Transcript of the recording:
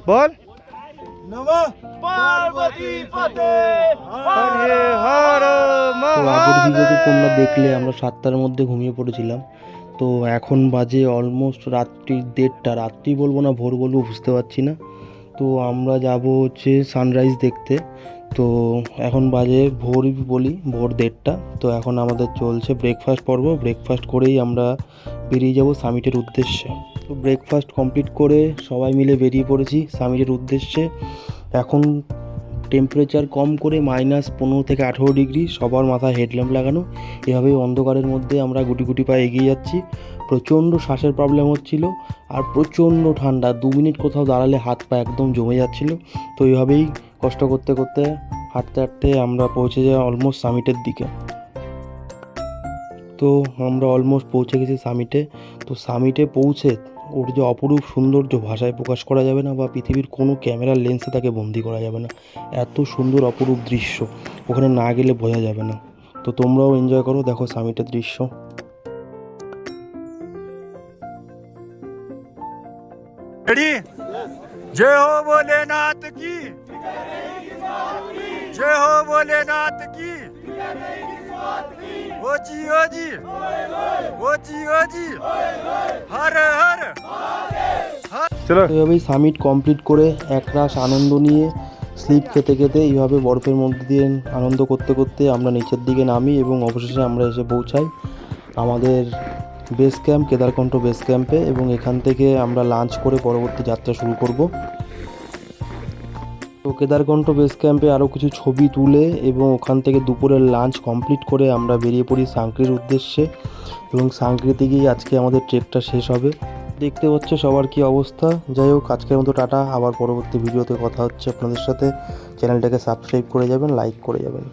বল নমঃ পার্বতী পতে হরে হর তো আগের ভিডিওতে তোমরা দেখলে আমরা 7টার মধ্যে ঘুমিয়ে পড়েছিলাম। তো এখন বাজে অলমোস্ট রাত্রি 1:30, রাত্রি বলবো না ভোর বলবো বুঝতে পারছি না। তো আমরা যাব হচ্ছে সানরাইজ দেখতে। তো এখন বাজে ভোর বলি, ভোর 1:30। তো এখন আমাদের চলছে ব্রেকফাস্ট পর্ব। ব্রেকফাস্ট করেই আমরা বেরিয়ে যাব সামিটের উদ্দেশ্যে। তো ব্রেকফাস্ট কমপ্লিট করে সবাই মিলে বেরিয়ে পড়েছি সামিটের উদ্দেশ্যে। এখন টেম্পারেচার কম করে -15 থেকে 18 ডিগ্রি, সবার মাথায় হেডল্যাম্প লাগানো। এভাবেই অন্ধকারের মধ্যে আমরা গুটি গুটি পায়ে এগিয়ে যাচ্ছি। প্রচণ্ড শ্বাসের প্রবলেম হচ্ছিল আর প্রচণ্ড ঠান্ডা, 2 মিনিট কোথাও দাঁড়ালে হাত পা একদম জমে যাচ্ছিল। তো এইভাবেই কষ্ট করতে করতে হাঁটতে হাঁটতে আমরা পৌঁছে যাই অলমোস্ট সামিটের দিকে। তো আমরা অলমোস্ট পৌঁছে গেছি সামিটে। তো সামিটে পৌঁছে ওর যে অপরূপ সৌন্দর্য ভাষায় প্রকাশ করা যাবে না, বা পৃথিবীর কোনো ক্যামেরার লেন্সে তাকে বন্দি করা যাবে না। এত সুন্দর অপরূপ দৃশ্য, ওখানে না গেলে বোঝা যাবে না। তো তোমরাও এনজয় করো, দেখো সামিটের দৃশ্য। रेडी जय हो भोलेनाथ की जय हो भोलेनाथ की ओ जी हर हर চলো এভাবেই সামিট কমপ্লিট করে একরাশ আনন্দ নিয়ে স্লিপ খেতে খেতে এইভাবে বরফের মধ্যে দিয়ে আনন্দ করতে করতে আমরা নিচের দিকে নামি এবং অবশেষে আমরা এসে পৌঁছাই আমাদের বেস ক্যাম্প, কেদারকণ্ঠ বেস ক্যাম্পে। এবং এখান থেকে আমরা লাঞ্চ করে পরবর্তী যাত্রা শুরু করব। তো কেদারকণ্ঠ বেস ক্যাম্পে আরও কিছু ছবি তুলে এবং ওখান থেকে দুপুরের লাঞ্চ কমপ্লিট করে আমরা বেরিয়ে পড়ি সাংক্রির উদ্দেশ্যে। এবং সাংক্রিতে গিয়ে আজকে আমাদের ট্রেকটা শেষ হবে। দেখতে হচ্ছে সবার কি অবস্থা। যাই হোক, আজকের মতো টাটা, আবার পরবর্তী ভিডিওতে কথা হচ্ছে আপনাদের সাথে। চ্যানেলটাকে সাবস্ক্রাইব করে যাবেন, লাইক করে যাবেন।